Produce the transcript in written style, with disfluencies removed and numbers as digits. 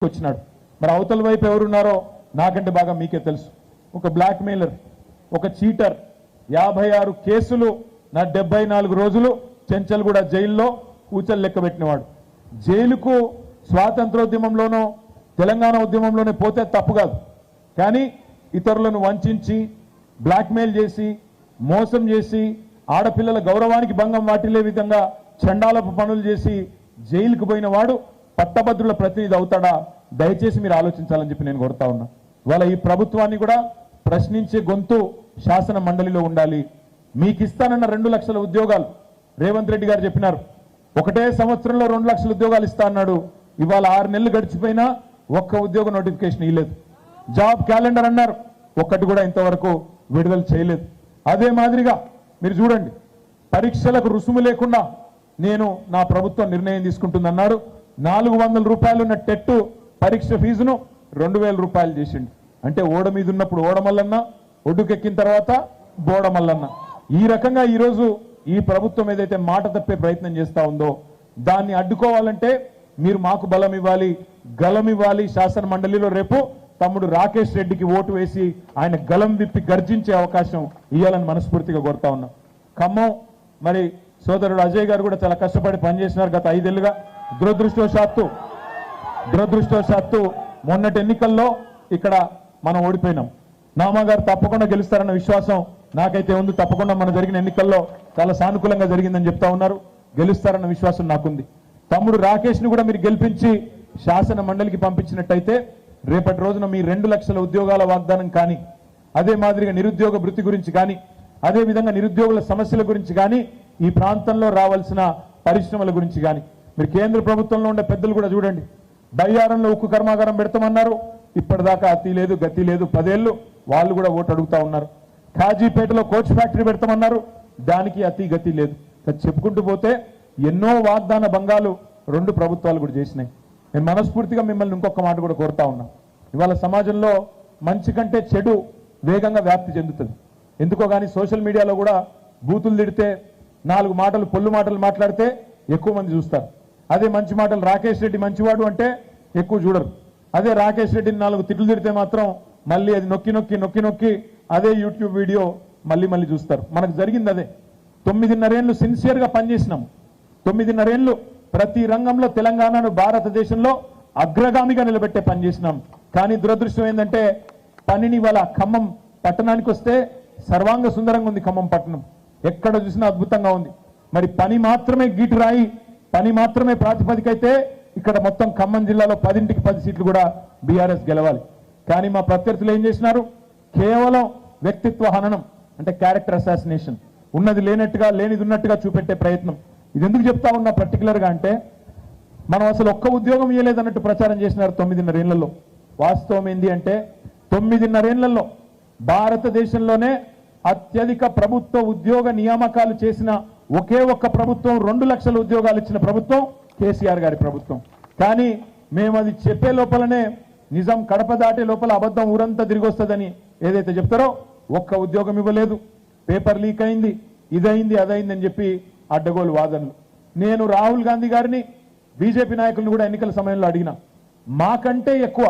వచ్చినాడు. మరి అవతల వైపు ఎవరున్నారో నాకంటే బాగా మీకే తెలుసు. ఒక బ్లాక్ మెయిలర్, ఒక చీటర్, 56 కేసులు నా 74 రోజులు చెంచల్గూడ జైల్లో కూచలు లెక్క పెట్టినవాడు. జైలుకు స్వాతంత్రోద్యమంలోనో తెలంగాణ ఉద్యమంలోనే పోతే తప్పు కాదు, కానీ ఇతరులను వంచి బ్లాక్మెయిల్ చేసి మోసం చేసి ఆడపిల్లల గౌరవానికి భంగం వాటిల్లే విధంగా చండాలపు పనులు చేసి జైలుకు పోయిన వాడు పట్టభద్రుల ప్రతినిధి అవుతాడా? దయచేసి మీరు ఆలోచించాలని చెప్పి నేను కోరుతా ఉన్నా. వాళ్ళ ఈ ప్రభుత్వాన్ని కూడా ప్రశ్నించే గొంతు శాసన మండలిలో ఉండాలి. మీకు ఇస్తానన్న 2 లక్షల ఉద్యోగాలు రేవంత్ రెడ్డి గారు చెప్పినారు. ఒకటే సంవత్సరంలో 2 లక్షల ఉద్యోగాలు ఇస్తా అన్నాడు. ఇవాళ 6 నెలలు గడిచిపోయినా ఒక్క ఉద్యోగ నోటిఫికేషన్ ఇవ్వలేదు. జాబ్ క్యాలెండర్ అన్నారు, ఒక్కటి కూడా ఇంతవరకు విడుదల చేయలేదు. అదే మాదిరిగా మీరు చూడండి, పరీక్షలకు రుసుము లేకుండా నేను నా ప్రభుత్వం నిర్ణయం తీసుకుంటుందన్నాడు. 400 రూపాయలు ఉన్న టెట్ పరీక్ష ఫీజును 2000 రూపాయలు చేసిండు. అంటే ఓడ మీద ఉన్నప్పుడు ఓడమల్లన్న, ఒడ్డుకెక్కిన తర్వాత బోడమల్లన్న. ఈ రకంగా ఈరోజు ఈ ప్రభుత్వం ఏదైతే మాట తప్పే ప్రయత్నం చేస్తా ఉందో దాన్ని అడ్డుకోవాలంటే మీరు మాకు బలం ఇవ్వాలి, గలం ఇవ్వాలి. శాసన మండలిలో రేపు తమ్ముడు రాకేష్ రెడ్డికి ఓటు వేసి ఆయన గలం విప్పి గర్జించే అవకాశం ఇవ్వాలని మనస్ఫూర్తిగా కోరుతా ఉన్నాం. ఖమ్మం మరి సోదరుడు అజయ్ గారు కూడా చాలా కష్టపడి పనిచేసినారు గత 5 ఏళ్లుగా. దురదృష్టవశాత్తు మొన్నటి ఎన్నికల్లో ఇక్కడ మనం ఓడిపోయినాం. నామా గారు తప్పకుండా గెలుస్తారన్న విశ్వాసం నాకైతే ఉంది. తప్పకుండా మన జరిగిన ఎన్నికల్లో చాలా సానుకూలంగా జరిగిందని చెప్తా ఉన్నారు. గెలుస్తారన్న విశ్వాసం నాకుంది. తమ్ముడు రాకేష్ ని కూడా మీరు గెలిపించి శాసన మండలికి పంపించినట్టయితే రేపటి రోజున మీ 2 లక్షల ఉద్యోగాల వాగ్దానం కానీ, అదే మాదిరిగా నిరుద్యోగ వృత్తి గురించి కానీ, అదే విధంగా నిరుద్యోగుల సమస్యల గురించి కానీ, ఈ ప్రాంతంలో రావాల్సిన పరిశ్రమల గురించి కానీ మీరు కేంద్ర ప్రభుత్వంలో ఉండే పెద్దలు కూడా చూడండి. బయ్యారంలో ఉక్కు కర్మాగారం పెడతామన్నారు, ఇప్పటిదాకా అతి లేదు గతి లేదు. 10 ఏళ్ళు వాళ్ళు కూడా ఓటు అడుగుతా ఉన్నారు. కాజీపేటలో కోచ్ ఫ్యాక్టరీ పెడతామన్నారు, దానికి అతి గతి లేదు. చెప్పుకుంటూ పోతే ఎన్నో వాగ్దాన భంగాలు 2 ప్రభుత్వాలు కూడా చేసినాయి. నేను మనస్ఫూర్తిగా మిమ్మల్ని ఇంకొక మాట కూడా కోరుతా ఉన్నా. ఇవాళ సమాజంలో మంచి కంటే చెడు వేగంగా వ్యాప్తి చెందుతుంది. ఎందుకో కానీ సోషల్ మీడియాలో కూడా బూతులు తిడితే 4 మాటలు పొల్లు మాటలు మాట్లాడితే ఎక్కువ మంది చూస్తారు. అదే మంచి మాటలు రాకేష్ రెడ్డి మంచివాడు అంటే ఎక్కువ చూడరు. అదే రాకేష్ రెడ్డిని 4 తిట్లు తిడితే మాత్రం మళ్ళీ అది నొక్కి నొక్కి అదే యూట్యూబ్ వీడియో మళ్ళీ చూస్తారు. మనకు జరిగింది అదే. 9.5 ఏళ్ళు సిన్సియర్గా పనిచేసినాం. 9.5 ఏళ్ళు ప్రతి రంగంలో తెలంగాణను భారతదేశంలో అగ్రగామిగా నిలబెట్టే పని చేసినాం. కానీ దురదృష్టం ఏంటంటే పనిని వాళ్ళ ఖమ్మం పట్టణానికి వస్తే సర్వాంగ సుందరంగా ఉంది. ఖమ్మం పట్టణం ఎక్కడ చూసినా అద్భుతంగా ఉంది. మరి పని మాత్రమే గీటు రాయి, పని మాత్రమే ప్రాతిపదిక అయితే ఇక్కడ మొత్తం ఖమ్మం జిల్లాలో 10కి 10 సీట్లు కూడా బీఆర్ఎస్ గెలవాలి. కానీ మా ప్రత్యర్థులు ఏం చేసినారు? కేవలం వ్యక్తిత్వ హననం, అంటే క్యారెక్టర్ అసాసినేషన్, ఉన్నది లేనట్టుగా లేనిది ఉన్నట్టుగా చూపెట్టే ప్రయత్నం. ఇది ఎందుకు చెప్తా ఉన్నా పర్టికులర్గా అంటే మనం అసలు ఒక్క ఉద్యోగం ఇవ్వలేదన్నట్టు ప్రచారం చేసినారు 9.5 ఏళ్లలో. వాస్తవం ఏంది అంటే 9.5 ఏళ్లలో భారతదేశంలోనే అత్యధిక ప్రభుత్వ ఉద్యోగ నియామకాలు చేసిన ఒకే ఒక్క ప్రభుత్వం, 2 లక్షల ఉద్యోగాలు ఇచ్చిన ప్రభుత్వం కేసీఆర్ గారి ప్రభుత్వం. కానీ మేము అది చెప్పే లోపలనే నిజం కడప దాటే లోపల అబద్ధం ఊరంతా తిరిగి వస్తుందని ఏదైతే చెప్తారో ఒక్క ఉద్యోగం ఇవ్వలేదు. పేపర్ లీక్ అయింది, ఇదైంది అదైంది అని చెప్పి అడ్డగోలు వాదనలు. నేను రాహుల్ గాంధీ గారిని బీజేపీ నాయకులను కూడా ఎన్నికల సమయంలో అడిగిన, మాకంటే ఎక్కువ